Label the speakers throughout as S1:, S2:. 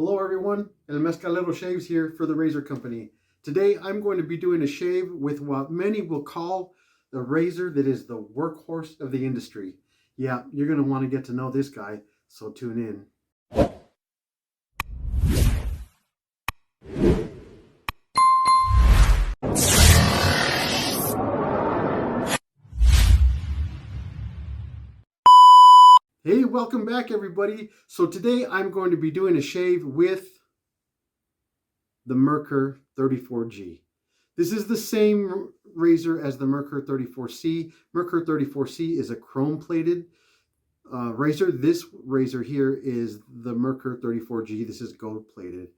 S1: Hello everyone, El Mescalero Shaves here for the Razor Company. Today I'm going to be doing a shave with what many will call the razor that is the workhorse of the industry. Yeah, you're going to want to get to know this guy, so tune in. Hey, welcome back everybody. So today I'm going to be doing a shave with the Merkur 34G. This is the same razor as the Merkur 34C. Merkur 34C is a chrome-plated razor. This razor here is the Merkur 34G. This is gold-plated.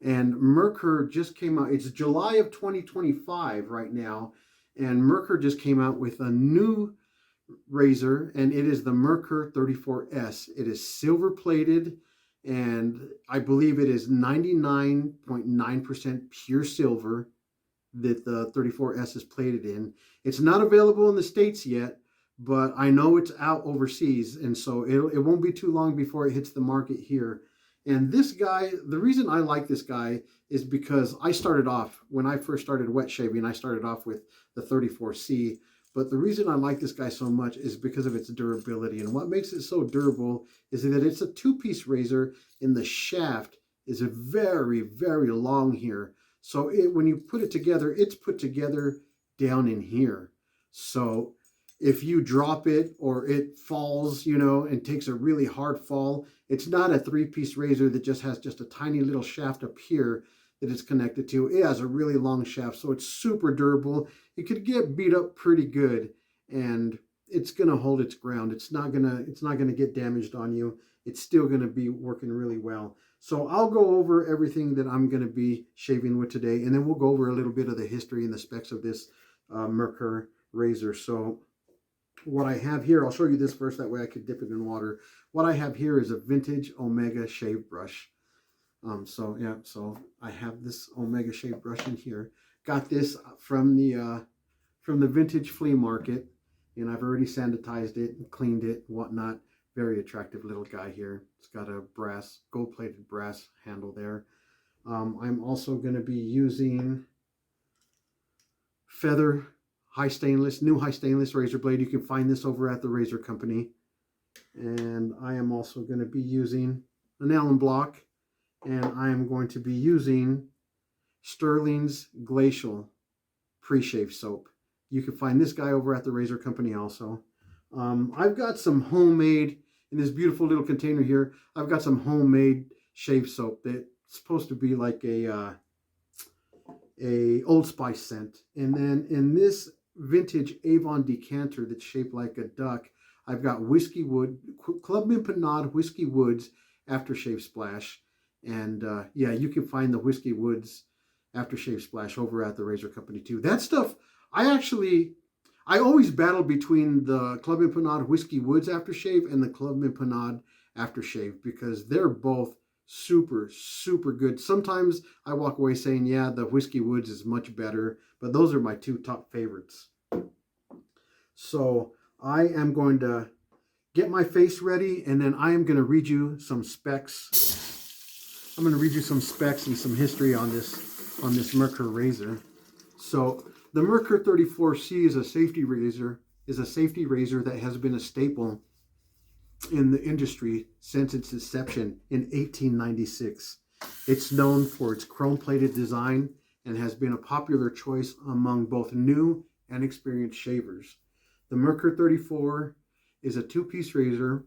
S1: And Merkur just came out. It's July of 2025 right now. And Merkur just came out with a new razor, and it is the Merkur 34S. It is silver-plated, and I believe it is 99.9% pure silver that the 34S is plated in. It's not available in the States yet, but I know it's out overseas, and so it won't be too long before it hits the market here. And this guy, the reason I like this guy is because I started off, when I first started wet shaving, I started off with the 34C. But the reason I like this guy so much is because of its durability. And what makes it so durable is that it's a two-piece razor, and the shaft is a very, very long here. So when you put it together, it's put together down in here. So if you drop it or it falls, and takes a really hard fall, it's not a three-piece razor that just has just a tiny little shaft up here that it's connected to. It has a really long shaft, so it's super durable. It could get beat up pretty good, and it's gonna hold its ground. It's not gonna get damaged on you. It's still gonna be working really well. So I'll go over everything that I'm gonna be shaving with today, and then we'll go over a little bit of the history and the specs of this Merkur razor. So what I have here, I'll show you this first, that way I could dip it in water. What I have here is a vintage Omega shave brush. So I have this Omega shave brush in here. Got this from the vintage flea market, and I've already sanitized it and cleaned it and whatnot. Very attractive little guy here. It's got a gold-plated brass handle there. I'm also going to be using Feather new high stainless razor blade. You can find this over at the Razor Company. And I am also going to be using an Alum Block. And I am going to be using Stirling's Glacial pre-shave soap. You can find this guy over at the Razor Company also. I've got some homemade, in this beautiful little container here, I've got some homemade shave soap that's supposed to be like a Old Spice scent. And then in this vintage Avon decanter that's shaped like a duck, I've got Clubman Pinaud Whiskey Woods Aftershave Splash. And yeah, you can find the Whiskey Woods Aftershave Splash over at the Razor Company too. That stuff, I always battle between the Clubman Pinaud Whiskey Woods Aftershave and the Clubman Pinaud Aftershave, because they're both super, super good. Sometimes I walk away saying, yeah, the Whiskey Woods is much better, but those are my two top favorites. So I am going to get my face ready, and then I am going to read you some specs. I'm going to read you some specs and some history on this Merkur razor. So the Merkur 34C is a safety razor that has been a staple in the industry since its inception in 1896. It's known for its chrome-plated design and has been a popular choice among both new and experienced shavers. The Merkur 34 is a two-piece razor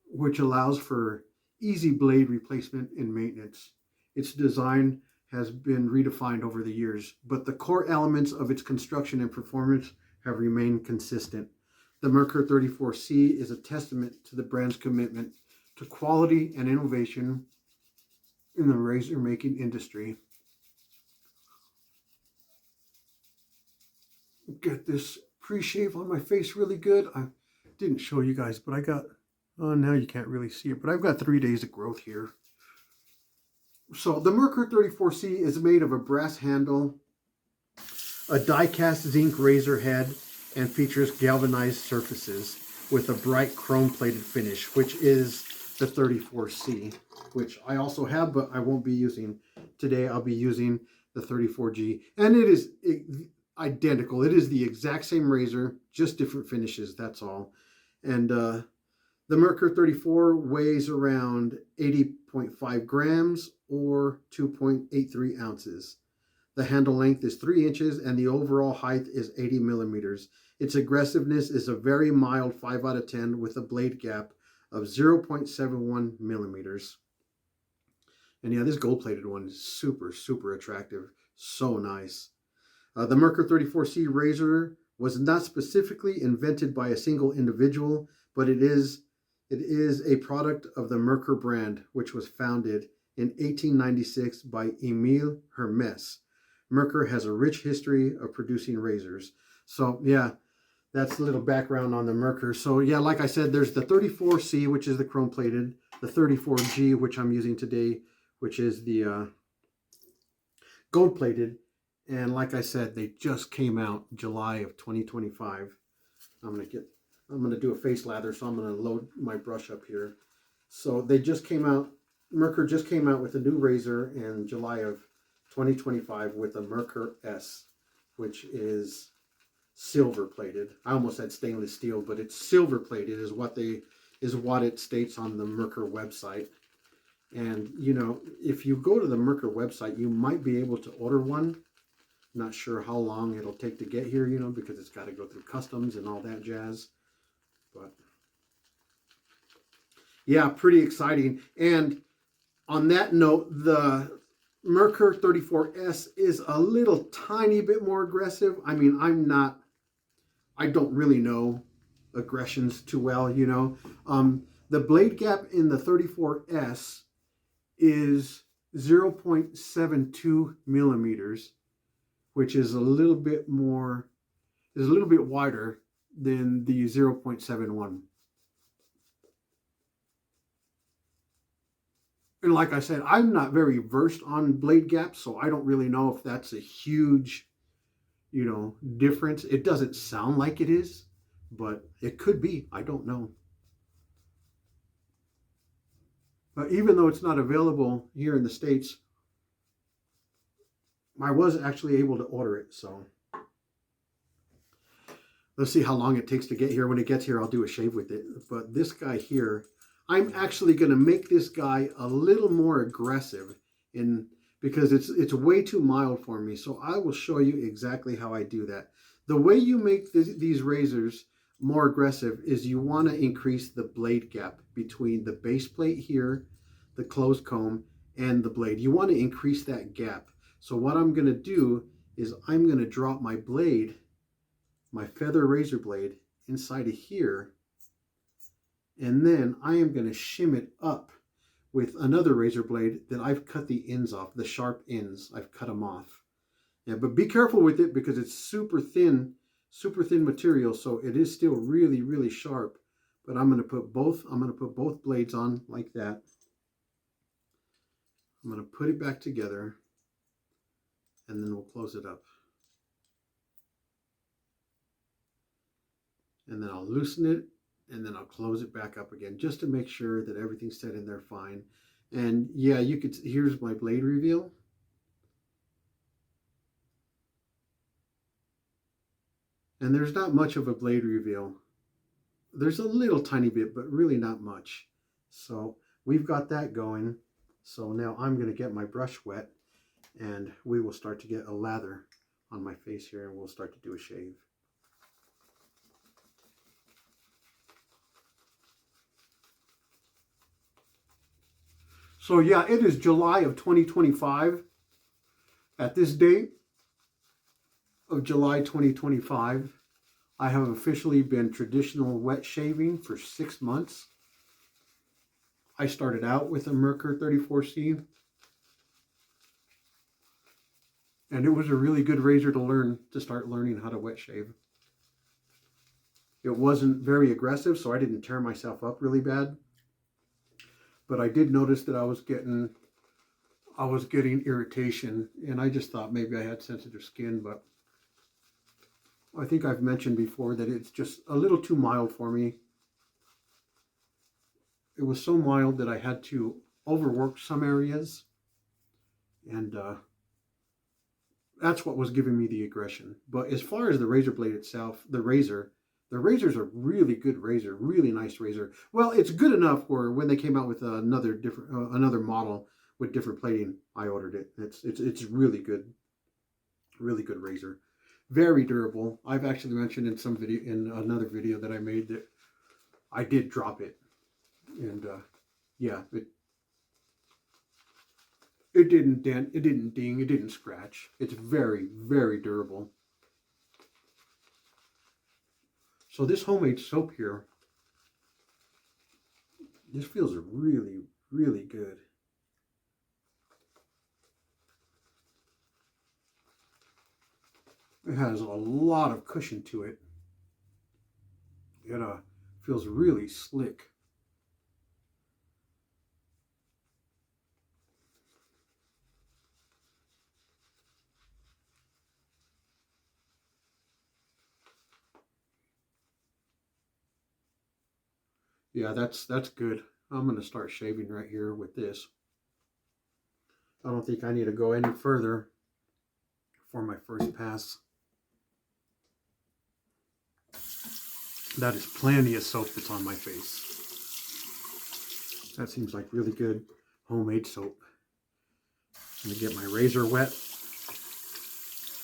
S1: which allows for easy blade replacement and maintenance. Its design has been redefined over the years, but the core elements of its construction and performance have remained consistent. The Merkur 34C is a testament to the brand's commitment to quality and innovation in the razor making industry. Get this pre-shave on my face really good. I didn't show you guys, but I got, oh, now you can't really see it, but I've got 3 days of growth here. So the Merkur 34C is made of a brass handle, a die-cast zinc razor head, and features galvanized surfaces with a bright chrome-plated finish, which is the 34C. which I also have, but I won't be using today. I'll be using the 34G, and it is identical. It is the exact same razor, just different finishes, that's all. And the Merkur 34 weighs around 80.5 grams or 2.83 ounces. The handle length is 3 inches and the overall height is 80 millimeters. Its aggressiveness is a very mild 5 out of 10 with a blade gap of 0.71 millimeters. And yeah, this gold-plated one is super, super attractive. So nice. The Merkur 34C razor was not specifically invented by a single individual, but it is a product of the Merkur brand, which was founded in 1896 by Emile Hermes. Merkur has a rich history of producing razors. So yeah, that's a little background on the Merkur. So yeah, like I said, there's the 34C, which is the chrome plated, the 34G, which I'm using today, which is the gold plated. And like I said, they just came out July of 2025. I'm gonna do a face lather, so I'm gonna load my brush up here. So they just came out, Merkur just came out with a new razor in July of 2025 with a Merkur S, which is silver plated. I almost said stainless steel, but it's silver plated is what it states on the Merkur website. And you know, if you go to the Merkur website, you might be able to order one. Not sure how long it'll take to get here, you know, because it's got to go through customs and all that jazz. But yeah, pretty exciting. And on that note, the Merkur 34S is a little tiny bit more aggressive. I mean, I don't really know aggressions too well, you know. The blade gap in the 34S is 0.72 millimeters, which is a little bit wider than the 0.71. And like I said, I'm not very versed on blade gaps, so I don't really know if that's a huge, you know, difference. It doesn't sound like it is, but it could be. I don't know. But even though it's not available here in the States, I was actually able to order it, so let's see how long it takes to get here. When it gets here, I'll do a shave with it. But this guy here, I'm actually going to make this guy a little more aggressive because it's way too mild for me. So I will show you exactly how I do that. The way you make these razors more aggressive is you want to increase the blade gap between the base plate here, the closed comb, and the blade. You want to increase that gap. So what I'm going to do is I'm going to drop my blade, my feather razor blade, inside of here. And then I am going to shim it up with another razor blade that I've cut the ends off, the sharp ends. I've cut them off. Yeah, but be careful with it because it's super thin material. So it is still really, really sharp. But I'm going to put both blades on like that. I'm going to put it back together. And then we'll close it up. And then I'll loosen it, and then I'll close it back up again, just to make sure that everything's set in there fine. And yeah, here's my blade reveal. And there's not much of a blade reveal. There's a little tiny bit, but really not much. So we've got that going. So now I'm going to get my brush wet, and we will start to get a lather on my face here, and we'll start to do a shave. So yeah, it is July of 2025. At this date of July 2025, I have officially been traditional wet shaving for 6 months. I started out with a Merkur 34C. And it was a really good razor to start learning how to wet shave. It wasn't very aggressive, so I didn't tear myself up really bad. But I did notice that I was getting irritation, and I just thought maybe I had sensitive skin, but I think I've mentioned before that it's just a little too mild for me. It was so mild that I had to overworked some areas, and that's what was giving me the aggression. But as far as the razor blade itself, the razor's a really good razor, really nice razor. Well, it's good enough where when they came out with another model with different plating, I ordered it. It's really good razor, very durable. I've actually mentioned in another video that I made that I did drop it, and yeah, it didn't dent, it didn't ding, it didn't scratch. It's very durable. So this homemade soap here, this feels really good. It has a lot of cushion to it. It feels really slick. Yeah, that's good. I'm going to start shaving right here with this. I don't think I need to go any further for my first pass. That is plenty of soap that's on my face. That seems like really good homemade soap. I'm going to get my razor wet.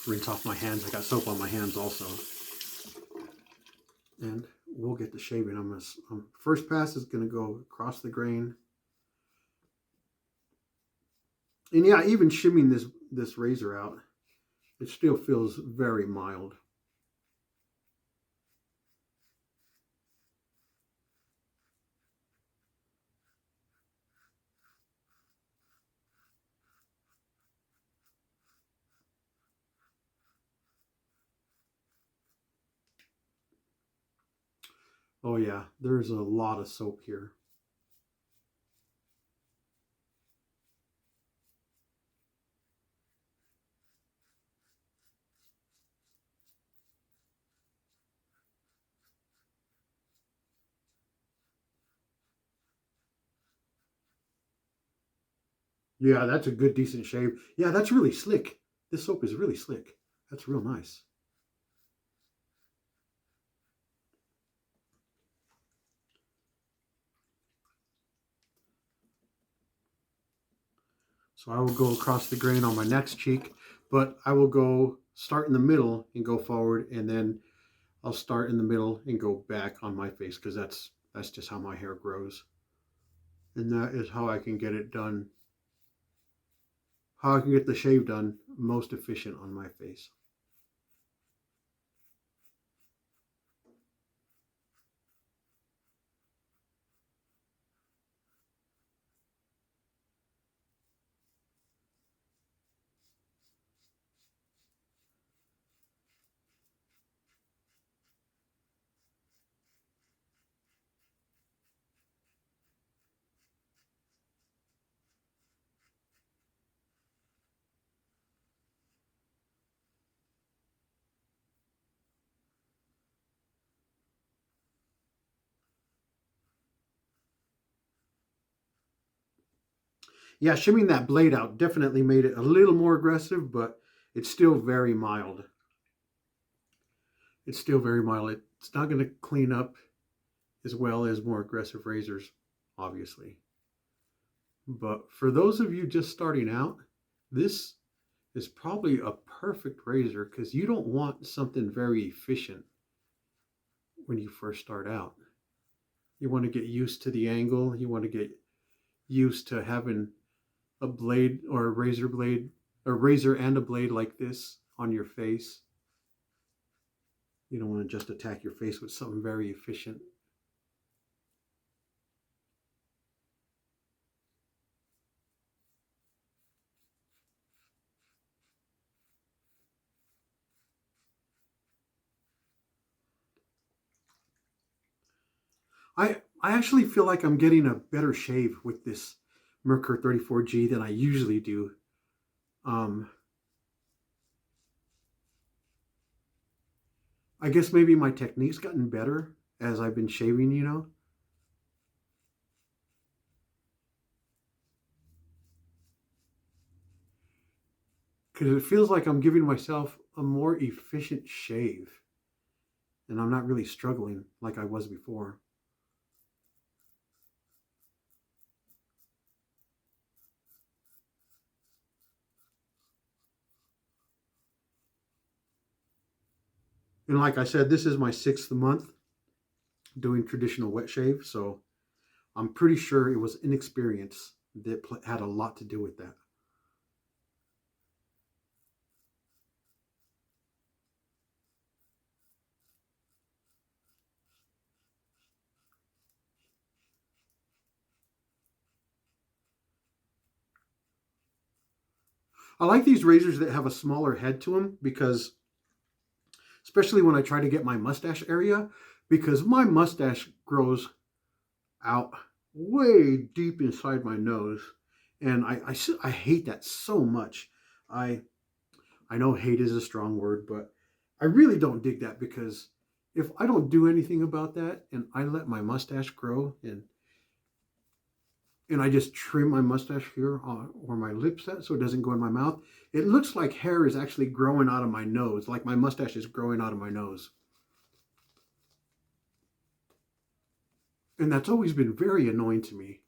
S1: Rinse off my hands. I got soap on my hands also. And we'll get the shaving. First pass is going to go across the grain. And yeah, even shimming this razor out, it still feels very mild. Oh yeah, there's a lot of soap here. Yeah, that's a good, decent shave. Yeah, that's really slick. This soap is really slick. That's real nice. So I will go across the grain on my next cheek, but I will go start in the middle and go forward, and then I'll start in the middle and go back on my face, because that's just how my hair grows. And that is how I can get it done, how I can get the shave done most efficient on my face. Yeah, shimming that blade out definitely made it a little more aggressive, but it's still very mild. It's still very mild. It's not going to clean up as well as more aggressive razors, obviously. But for those of you just starting out, this is probably a perfect razor, because you don't want something very efficient when you first start out. You want to get used to the angle. You want to get used to having a blade or a razor blade, a razor and a blade like this on your face. You don't want to just attack your face with something very efficient. I actually feel like I'm getting a better shave with this Merkur 34G than I usually do. I guess maybe my technique's gotten better as I've been shaving, you know. because it feels like I'm giving myself a more efficient shave. And I'm not really struggling like I was before. And like I said, this is my 6th month doing traditional wet shave. So I'm pretty sure it was inexperience that had a lot to do with that. I like these razors that have a smaller head to them because, especially when I try to get my mustache area, because my mustache grows out way deep inside my nose. And I hate that so much. I I know hate is a strong word, but I really don't dig that because if I don't do anything about that and I let my mustache grow and I just trim my mustache here where my lips at so it doesn't go in my mouth, it looks like hair is actually growing out of my nose, like my mustache is growing out of my nose. And that's always been very annoying to me.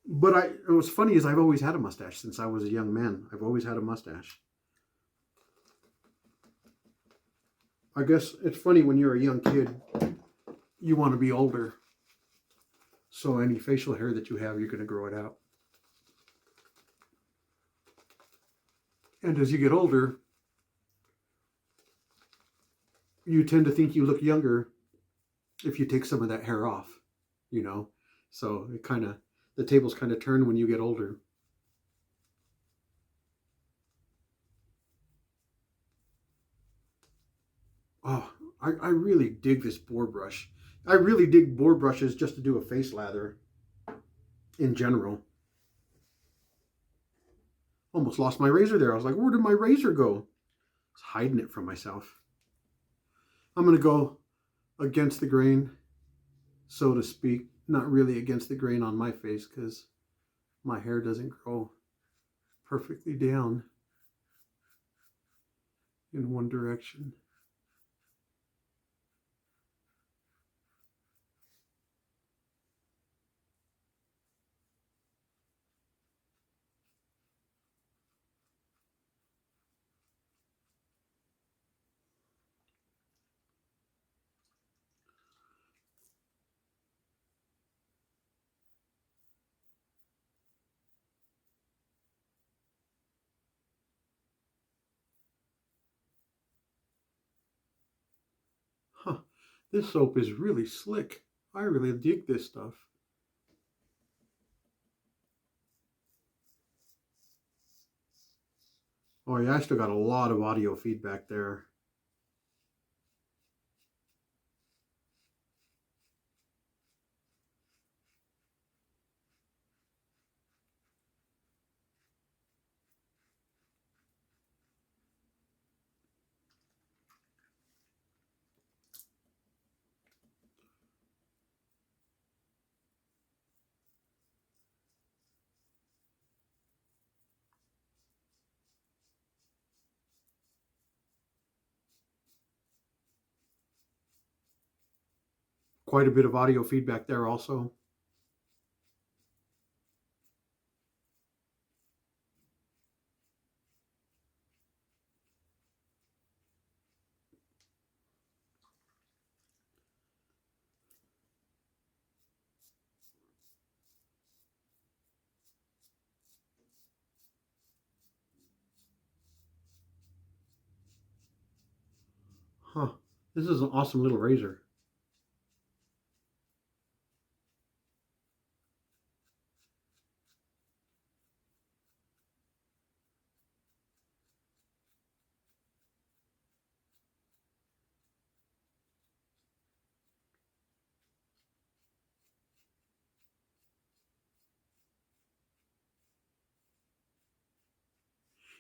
S1: But what's funny is I've always had a mustache since I was a young man. I've always had a mustache. I guess it's funny when you're a young kid, you want to be older. So any facial hair that you have, you're going to grow it out. And as you get older, you tend to think you look younger if you take some of that hair off, you know? So the tables kind of turn when you get older. Oh, I really dig this boar brush. I really dig boar brushes just to do a face lather in general. Almost lost my razor there. I was like, where did my razor go? I was hiding it from myself. I'm going to go against the grain, so to speak. Not really against the grain on my face because my hair doesn't grow perfectly down in one direction. Huh, this soap is really slick. I really dig this stuff. Oh yeah, I still got a lot of audio feedback there. Quite a bit of audio feedback there also. Huh, this is an awesome little razor.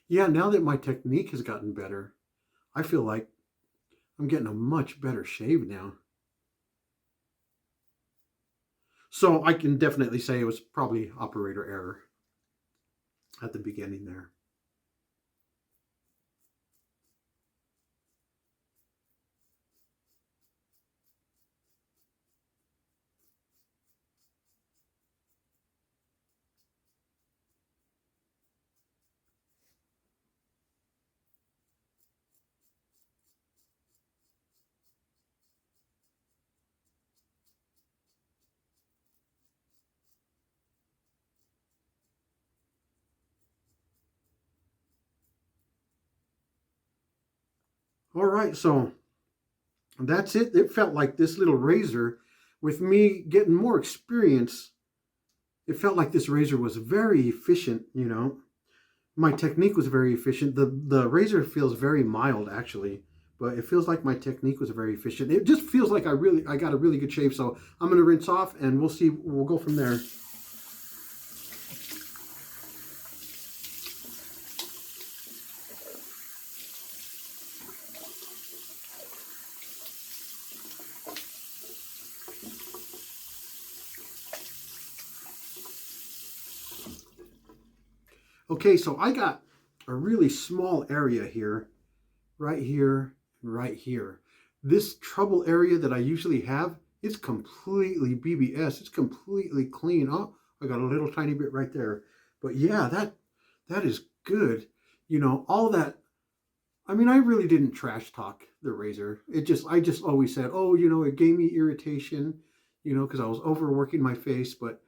S1: Yeah, now that my technique has gotten better, I feel like I'm getting a much better shave now. So I can definitely say it was probably operator error. at the beginning there. All right, so that's it. It felt like this little razor, with me getting more experience, it felt like this razor was very efficient, you know. My technique was very efficient. The razor feels very mild actually, but it feels like my technique was very efficient. It just feels like I got a really good shave. So I'm gonna rinse off and we'll see, we'll go from there. Okay, so I got a really small area here, right here, right here. This trouble area that I usually have, it's completely BBS. It's completely clean. Oh, I got a little tiny bit right there. But yeah, that is good. You know, all that. I mean, I really didn't trash talk the razor. I just always said, oh, you know, it gave me irritation, you know, because I was overworking my face. But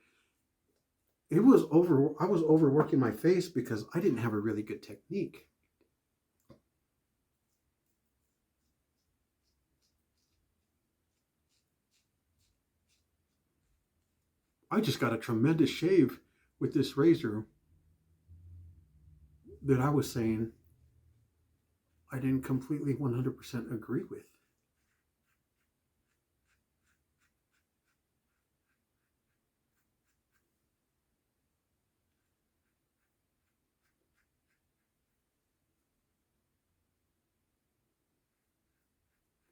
S1: I was overworking my face because I didn't have a really good technique. I just got a tremendous shave with this razor that I was saying I didn't completely 100% agree with.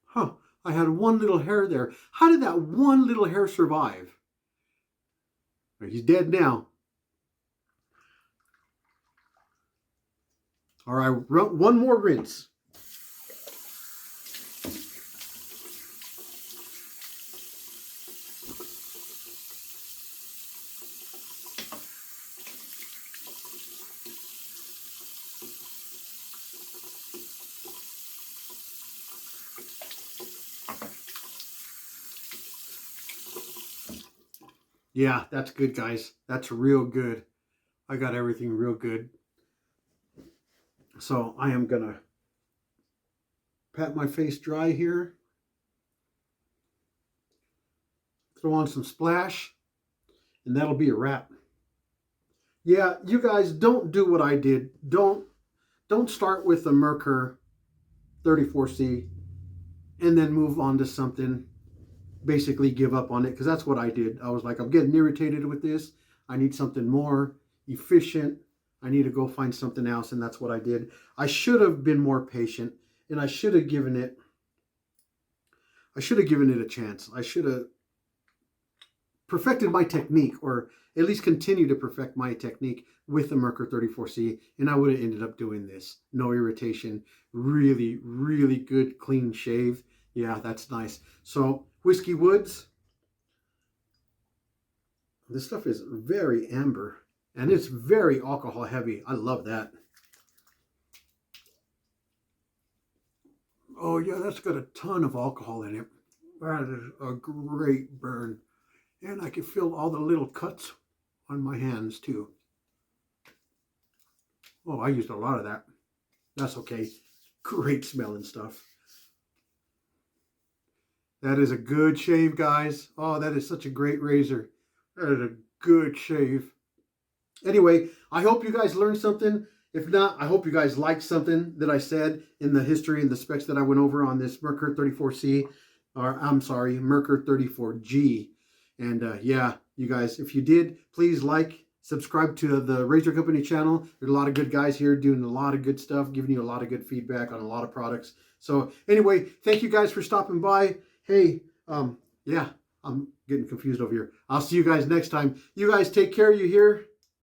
S1: Huh, I had one little hair there. How did that one little hair survive? He's dead now. All right, one more rinse. Yeah, that's good, guys. That's real good. I got everything real good. So I am gonna pat my face dry here. Throw on some splash, and that'll be a wrap. Yeah, you guys don't do what I did. Don't start with the Merkur 34C and then move on to something, basically give up on it, because that's what I did. I was like, I'm getting irritated with this. I need something more efficient. I need to go find something else, and that's what I did. I should have been more patient, and I should have given it a chance. I should have perfected my technique, or at least continue to perfect my technique with the Merkur 34C, and I would have ended up doing this. No irritation, really, really good clean shave. Yeah, that's nice. So Whiskey Woods, this stuff is very amber and it's very alcohol heavy. I love that. Oh yeah, that's got a ton of alcohol in it. That is a great burn. And I can feel all the little cuts on my hands too. Oh, I used a lot of that. That's okay. Great smelling stuff. That is a good shave, guys. Oh, that is such a great razor. That is a good shave. Anyway, I hope you guys learned something. If not, I hope you guys liked something that I said in the history and the specs that I went over on this Merkur 34C, or I'm sorry, Merkur 34G. And yeah, you guys, if you did, please like, subscribe to the Razor Company channel. There's a lot of good guys here doing a lot of good stuff, giving you a lot of good feedback on a lot of products. So anyway, thank you guys for stopping by. Hey, yeah, I'm getting confused over here. I'll see you guys next time. You guys take care, you hear?